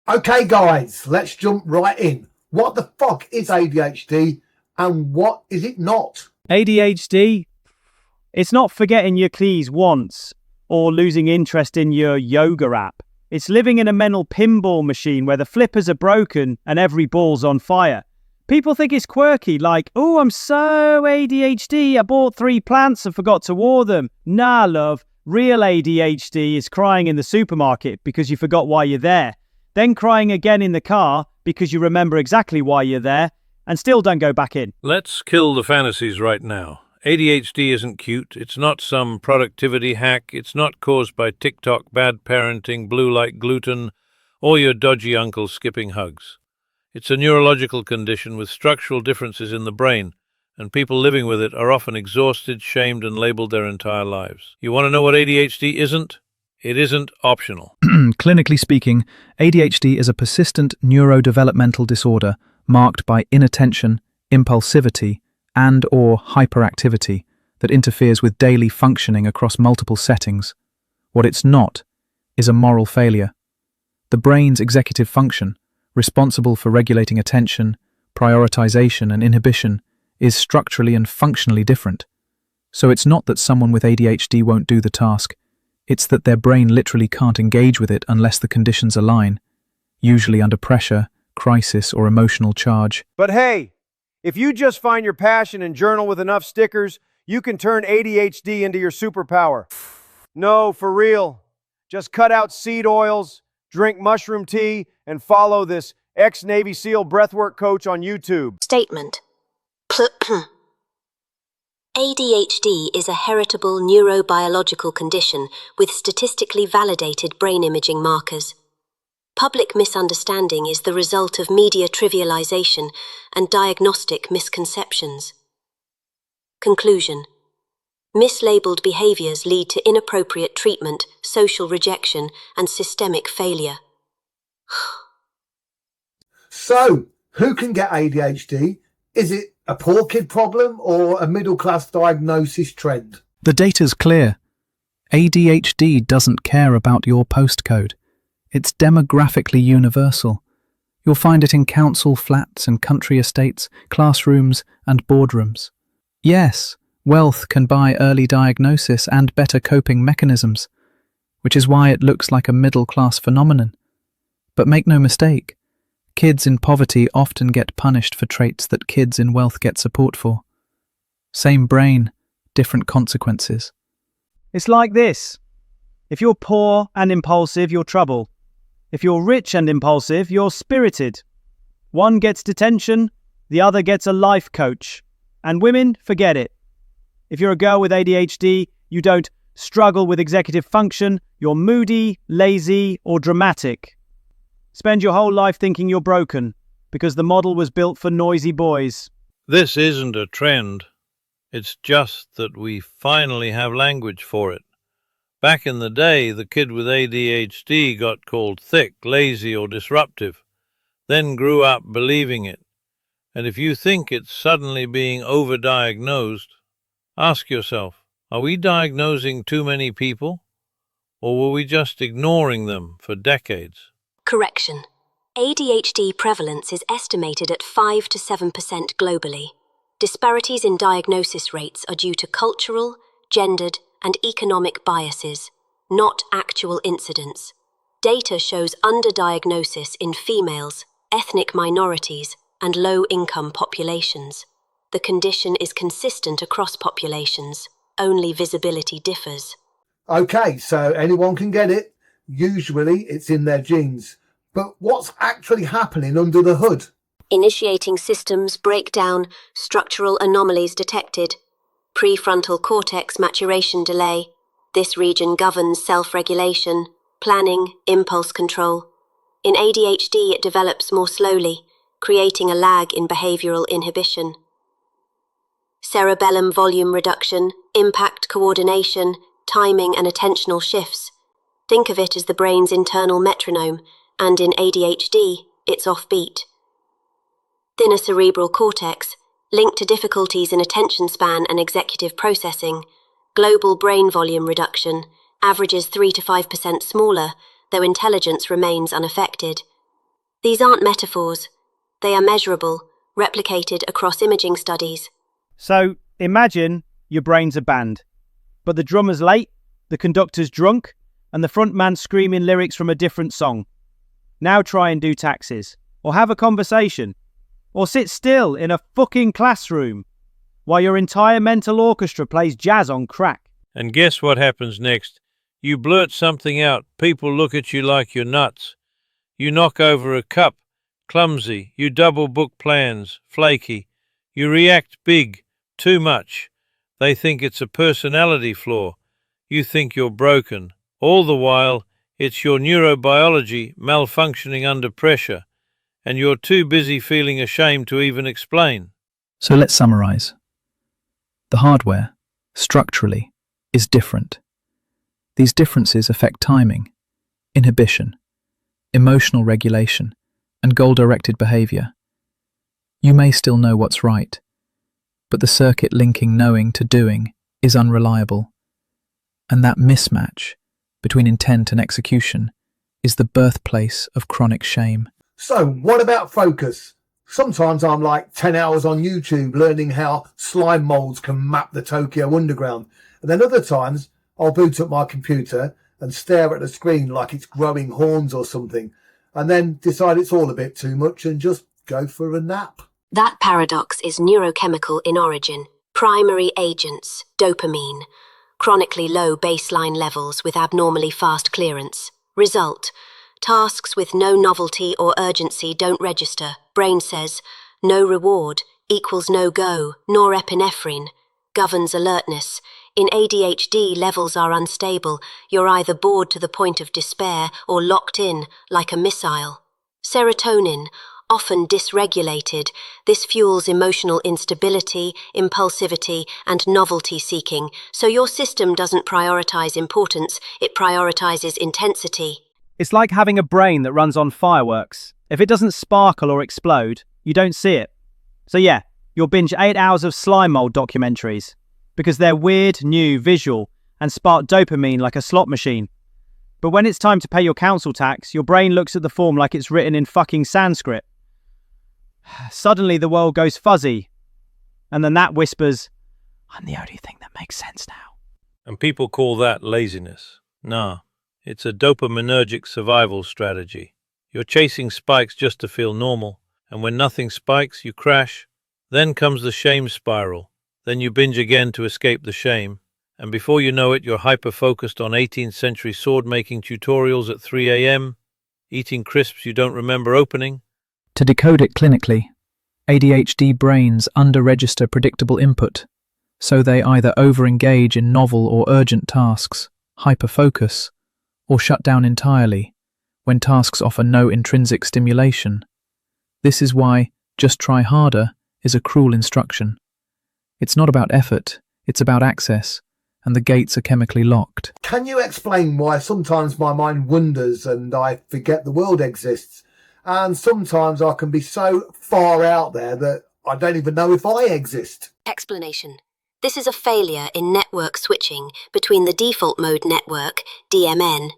Okay, guys, let's jump right in. What the fuck is ADHD and what is it not? ADHD? It's not forgetting your keys once or losing interest in your yoga app. It's living in a mental pinball machine where the flippers are broken and every ball's on fire. People think it's quirky, like, oh, I'm so ADHD, I bought 3 plants and forgot to water them. Nah, love, real ADHD is crying in the supermarket because you forgot why you're there. Then crying again in the car because you remember exactly why you're there and still don't go back in. Let's kill the fantasies right now. ADHD isn't cute. It's not some productivity hack. It's not caused by TikTok, bad parenting, blue light gluten, or your dodgy uncle skipping hugs. It's a neurological condition with structural differences in the brain, and people living with it are often exhausted, shamed, and labeled their entire lives. You want to know what ADHD isn't? It isn't optional. Clinically speaking, ADHD is a persistent neurodevelopmental disorder marked by inattention, impulsivity, and/or hyperactivity that interferes with daily functioning across multiple settings. What it's not is a moral failure. The brain's executive function, responsible for regulating attention, prioritization, and inhibition, is structurally and functionally different. So it's not that someone with ADHD won't do the task. It's that their brain literally can't engage with it unless the conditions align, usually under pressure, crisis, or emotional charge. But hey, if you just find your passion and journal with enough stickers, you can turn ADHD into your superpower. No, for real. Just cut out seed oils, drink mushroom tea, and follow this ex-Navy SEAL breathwork coach on YouTube. Statement. ADHD is a heritable neurobiological condition with statistically validated brain imaging markers. Public misunderstanding is the result of media trivialization and diagnostic misconceptions. Conclusion. Mislabeled behaviors lead to inappropriate treatment, social rejection, and systemic failure. So, who can get ADHD? Is it a poor kid problem or a middle-class diagnosis trend? The data's clear. ADHD doesn't care about your postcode. It's demographically universal. You'll find it in council flats and country estates, classrooms and boardrooms. Yes, wealth can buy early diagnosis and better coping mechanisms, which is why it looks like a middle-class phenomenon. But make no mistake, kids in poverty often get punished for traits that kids in wealth get support for. Same brain, different consequences. It's like this. If you're poor and impulsive, you're trouble. If you're rich and impulsive, you're spirited. One gets detention, the other gets a life coach. And women, forget it. If you're a girl with ADHD, you don't struggle with executive function, you're moody, lazy, or dramatic. Spend your whole life thinking you're broken, because the model was built for noisy boys. This isn't a trend. It's just that we finally have language for it. Back in the day, the kid with ADHD got called thick, lazy, or disruptive, then grew up believing it. And if you think it's suddenly being overdiagnosed, ask yourself, are we diagnosing too many people? Or were we just ignoring them for decades? Correction. ADHD prevalence is estimated at 5 to 7% globally. Disparities in diagnosis rates are due to cultural, gendered, and economic biases, not actual incidence. Data shows underdiagnosis in females, ethnic minorities, and low-income populations. The condition is consistent across populations, only visibility differs. Okay, so anyone can get it. Usually it's in their genes. But what's actually happening under the hood? Initiating systems breakdown, structural anomalies detected. Prefrontal cortex maturation delay. This region governs self-regulation, planning, impulse control. In ADHD, it develops more slowly, creating a lag in behavioral inhibition. Cerebellum volume reduction, impact coordination, timing and attentional shifts. Think of it as the brain's internal metronome, and in ADHD, it's offbeat. Thinner cerebral cortex, linked to difficulties in attention span and executive processing. Global brain volume reduction, averages 3 to 5% smaller, though intelligence remains unaffected. These aren't metaphors. They are measurable, replicated across imaging studies. So imagine your brain's a band, but the drummer's late, the conductor's drunk, and the front man screaming lyrics from a different song. Now try and do taxes, or have a conversation, or sit still in a fucking classroom while your entire mental orchestra plays jazz on crack. And guess what happens next? You blurt something out, people look at you like you're nuts. You knock over a cup, clumsy. You double book plans, flaky. You react big, too much. They think it's a personality flaw. You think you're broken. All the while, it's your neurobiology malfunctioning under pressure, and you're too busy feeling ashamed to even explain. So let's summarize. The hardware, structurally, is different. These differences affect timing, inhibition, emotional regulation, and goal-directed behavior. You may still know what's right, but the circuit linking knowing to doing is unreliable. And that mismatch between intent and execution is the birthplace of chronic shame. So what about focus? Sometimes I'm like 10 hours on YouTube learning how slime molds can map the Tokyo underground. And then other times I'll boot up my computer and stare at the screen like it's growing horns or something, and then decide it's all a bit too much and just go for a nap. That paradox is neurochemical in origin. Primary agents, dopamine. Chronically low baseline levels with abnormally fast clearance. Result: tasks with no novelty or urgency don't register. Brain says, no reward equals no go. Norepinephrine governs alertness. In ADHD, levels are unstable. You're either bored to the point of despair or locked in like a missile. Serotonin, often dysregulated, this fuels emotional instability, impulsivity, and novelty seeking. So your system doesn't prioritize importance, it prioritizes intensity. It's like having a brain that runs on fireworks. If it doesn't sparkle or explode, you don't see it. So yeah, you'll binge 8 hours of slime mold documentaries because they're weird, new, visual, and spark dopamine like a slot machine. But when it's time to pay your council tax, your brain looks at the form like it's written in fucking Sanskrit. Suddenly the world goes fuzzy, and then that whispers, I'm the only thing that makes sense now. And people call that laziness. Nah, it's a dopaminergic survival strategy. You're chasing spikes just to feel normal, and when nothing spikes, you crash. Then comes the shame spiral. Then you binge again to escape the shame, and before you know it, you're hyper-focused on 18th century sword-making tutorials at 3 a.m., eating crisps you don't remember opening. To decode it clinically, ADHD brains under-register predictable input, so they either over-engage in novel or urgent tasks, hyper-focus, or shut down entirely when tasks offer no intrinsic stimulation. This is why just try harder is a cruel instruction. It's not about effort, it's about access, and the gates are chemically locked. Can you explain why sometimes my mind wanders and I forget the world exists? And sometimes I can be so far out there that I don't even know if I exist. Explanation. This is a failure in network switching between the default mode network, DMN,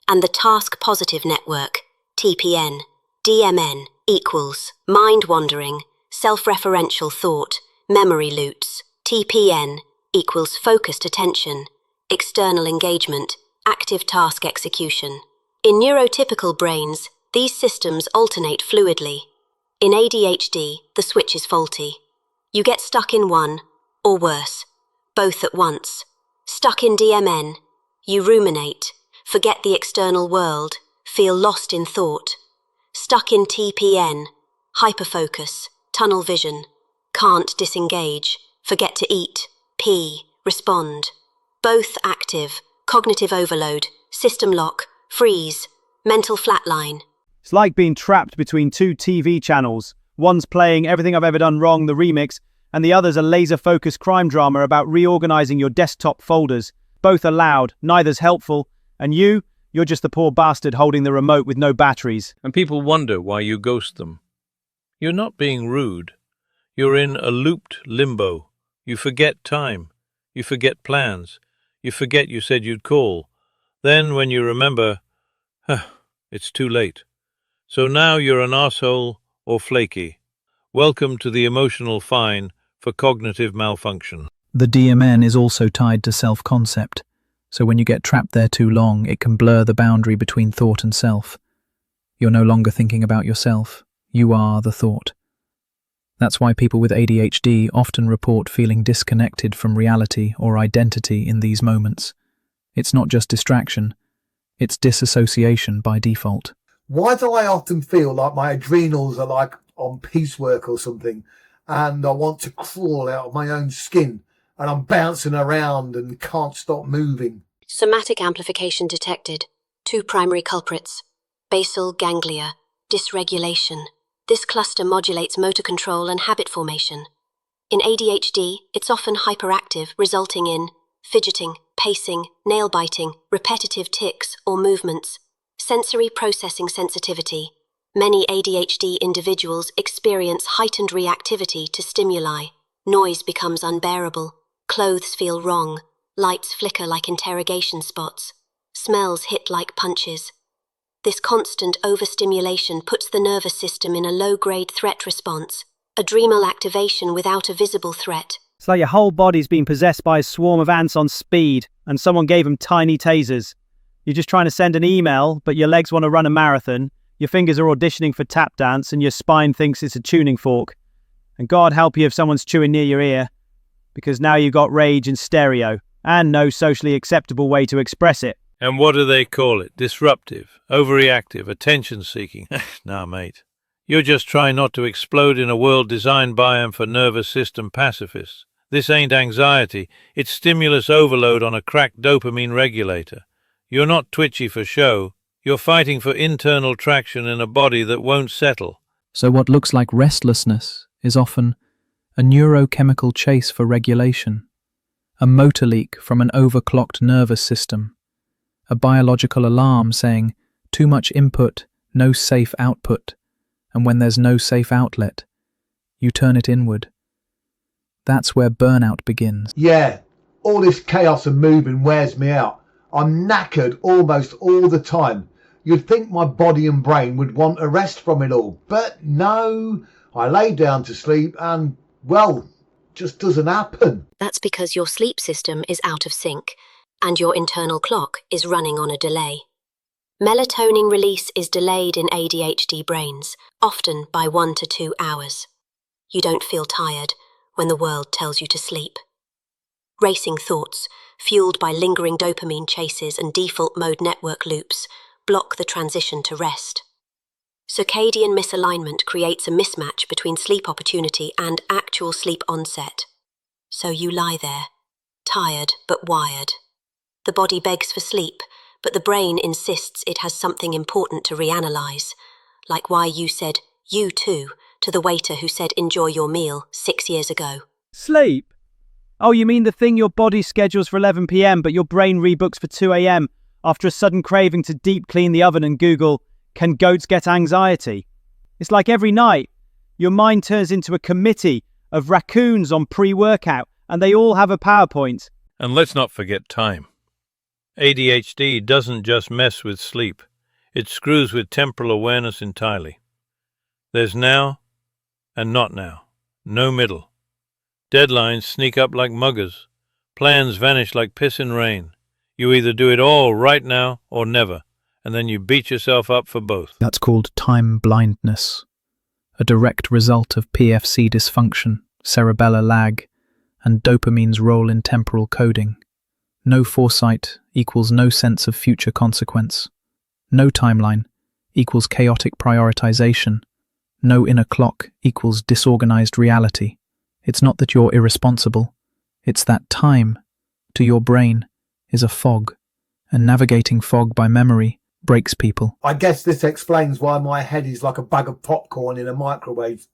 and the task-positive network, TPN. DMN equals mind-wandering, self-referential thought, memory loops. TPN equals focused attention, external engagement, active task execution. In neurotypical brains, these systems alternate fluidly. In ADHD, the switch is faulty. You get stuck in one, or worse, both at once. Stuck in DMN, you ruminate, forget the external world, feel lost in thought. Stuck in TPN, hyperfocus, tunnel vision, can't disengage, forget to eat, pee, respond. Both active, cognitive overload, system lock, freeze, mental flatline. It's like being trapped between two TV channels. One's playing Everything I've Ever Done Wrong, the remix, and the other's a laser-focused crime drama about reorganizing your desktop folders. Both are loud, neither's helpful, and you're just the poor bastard holding the remote with no batteries. And people wonder why you ghost them. You're not being rude. You're in a looped limbo. You forget time. You forget plans. You forget you said you'd call. Then when you remember, it's too late. So now you're an asshole or flaky. Welcome to the emotional fine for cognitive malfunction. The DMN is also tied to self-concept, so when you get trapped there too long, it can blur the boundary between thought and self. You're no longer thinking about yourself. You are the thought. That's why people with ADHD often report feeling disconnected from reality or identity in these moments. It's not just distraction, it's disassociation by default. Why do I often feel like my adrenals are like on piecework or something, and I want to crawl out of my own skin, and I'm bouncing around and can't stop moving? Somatic amplification detected. 2 primary culprits. Basal ganglia, dysregulation. This cluster modulates motor control and habit formation. In ADHD, it's often hyperactive, resulting in fidgeting, pacing, nail biting, repetitive tics or movements. Sensory processing sensitivity. Many ADHD individuals experience heightened reactivity to stimuli. Noise becomes unbearable. Clothes feel wrong. Lights flicker like interrogation spots. Smells hit like punches. This constant overstimulation puts the nervous system in a low-grade threat response, adrenal activation without a visible threat. It's like your whole body's been possessed by a swarm of ants on speed, and someone gave them tiny tasers. You're just trying to send an email, but your legs want to run a marathon, your fingers are auditioning for tap dance, and your spine thinks it's a tuning fork. And God help you if someone's chewing near your ear, because now you've got rage in stereo, and no socially acceptable way to express it. And what do they call it? Disruptive, overreactive, attention-seeking. Nah, mate. You're just trying not to explode in a world designed by and for nervous system pacifists. This ain't anxiety, it's stimulus overload on a cracked dopamine regulator. You're not twitchy for show, you're fighting for internal traction in a body that won't settle. So what looks like restlessness is often a neurochemical chase for regulation, a motor leak from an overclocked nervous system, a biological alarm saying, too much input, no safe output, and when there's no safe outlet, you turn it inward. That's where burnout begins. Yeah, all this chaos and moving wears me out. I'm knackered almost all the time. You'd think my body and brain would want a rest from it all, but no, I lay down to sleep and, well, just doesn't happen. That's because your sleep system is out of sync, and your internal clock is running on a delay. Melatonin release is delayed in ADHD brains, often by 1 to 2 hours. You don't feel tired when the world tells you to sleep. Racing thoughts, fueled by lingering dopamine chases and default mode network loops, block the transition to rest. Circadian misalignment creates a mismatch between sleep opportunity and actual sleep onset. So you lie there, tired but wired. The body begs for sleep, but the brain insists it has something important to reanalyze, like why you said "you too" to the waiter who said "enjoy your meal" 6 years ago. Sleep? Oh, you mean the thing your body schedules for 11 p.m, but your brain rebooks for 2 a.m. after a sudden craving to deep clean the oven and Google, "Can goats get anxiety?" It's like every night, your mind turns into a committee of raccoons on pre-workout, and they all have a PowerPoint. And let's not forget time. ADHD doesn't just mess with sleep, it screws with temporal awareness entirely. There's now and not now, no middle. Deadlines sneak up like muggers, plans vanish like piss in rain. You either do it all right now or never, and then you beat yourself up for both. That's called time blindness, a direct result of PFC dysfunction, cerebellar lag, and dopamine's role in temporal coding. No foresight equals no sense of future consequence. No timeline equals chaotic prioritization. No inner clock equals disorganized reality. It's not that you're irresponsible. It's that time, to your brain, is a fog, and navigating fog by memory breaks people. I guess this explains why my head is like a bag of popcorn in a microwave.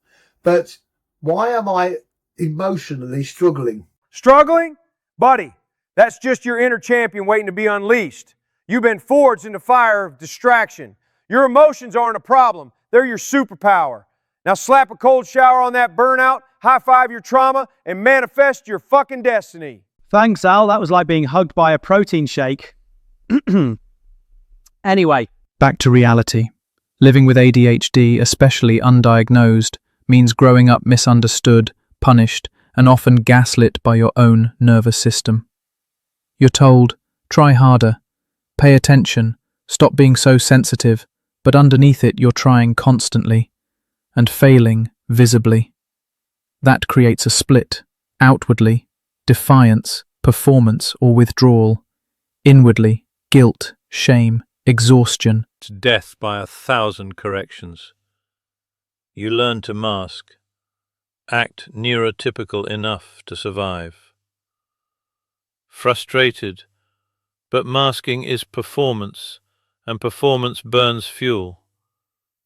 But why am I emotionally struggling? Struggling? Buddy, that's just your inner champion waiting to be unleashed. You've been forged in the fire of distraction. Your emotions aren't a problem. They're your superpower. Now slap a cold shower on that burnout, high-five your trauma, and manifest your fucking destiny. Thanks, Al. That was like being hugged by a protein shake. Anyway. Back to reality. Living with ADHD, especially undiagnosed, means growing up misunderstood, punished, and often gaslit by your own nervous system. You're told, try harder, pay attention, stop being so sensitive, but underneath it you're trying constantly, and failing visibly. That creates a split, outwardly, defiance, performance, or withdrawal. Inwardly, guilt, shame, exhaustion. It's death by 1,000 corrections. You learn to mask, act neurotypical enough to survive. Frustrated, but masking is performance, and performance burns fuel.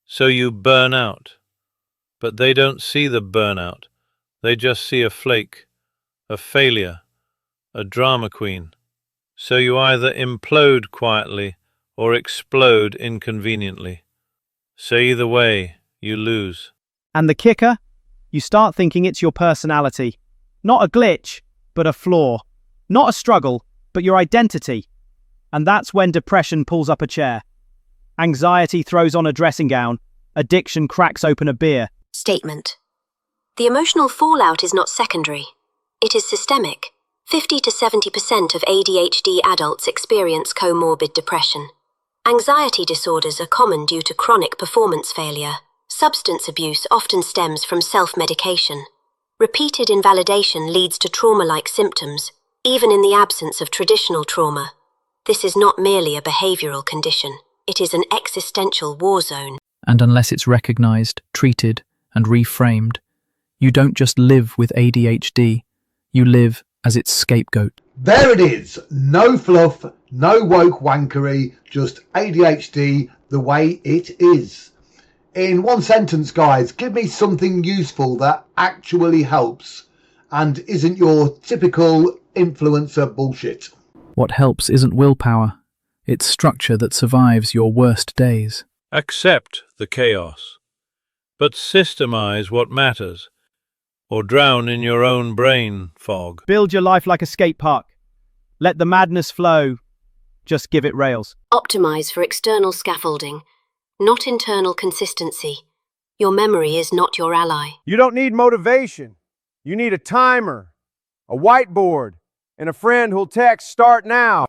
So you burn out, but they don't see the burnout. They just see a flake, a failure, a drama queen. So you either implode quietly or explode inconveniently. So either way, you lose. And the kicker? You start thinking it's your personality. Not a glitch, but a flaw. Not a struggle, but your identity. And that's when depression pulls up a chair. Anxiety throws on a dressing gown. Addiction cracks open a beer. Statement. The emotional fallout is not secondary. It is systemic. 50 to 70% of ADHD adults experience comorbid depression. Anxiety disorders are common due to chronic performance failure. Substance abuse often stems from self-medication. Repeated invalidation leads to trauma-like symptoms, even in the absence of traditional trauma. This is not merely a behavioral condition. It is an existential war zone. And unless it's recognized, treated, and reframed, you don't just live with ADHD, you live as its scapegoat. There it is. No fluff, no woke wankery, just ADHD the way it is. In one sentence, guys, give me something useful that actually helps and isn't your typical influencer bullshit. What helps isn't willpower, it's structure that survives your worst days. Accept the chaos, but systemize what matters, or drown in your own brain fog. Build your life like a skate park. Let the madness flow. Just give it rails. Optimize for external scaffolding, not internal consistency. Your memory is not your ally. You don't need motivation. You need a timer, a whiteboard, and a friend who'll text "Start now."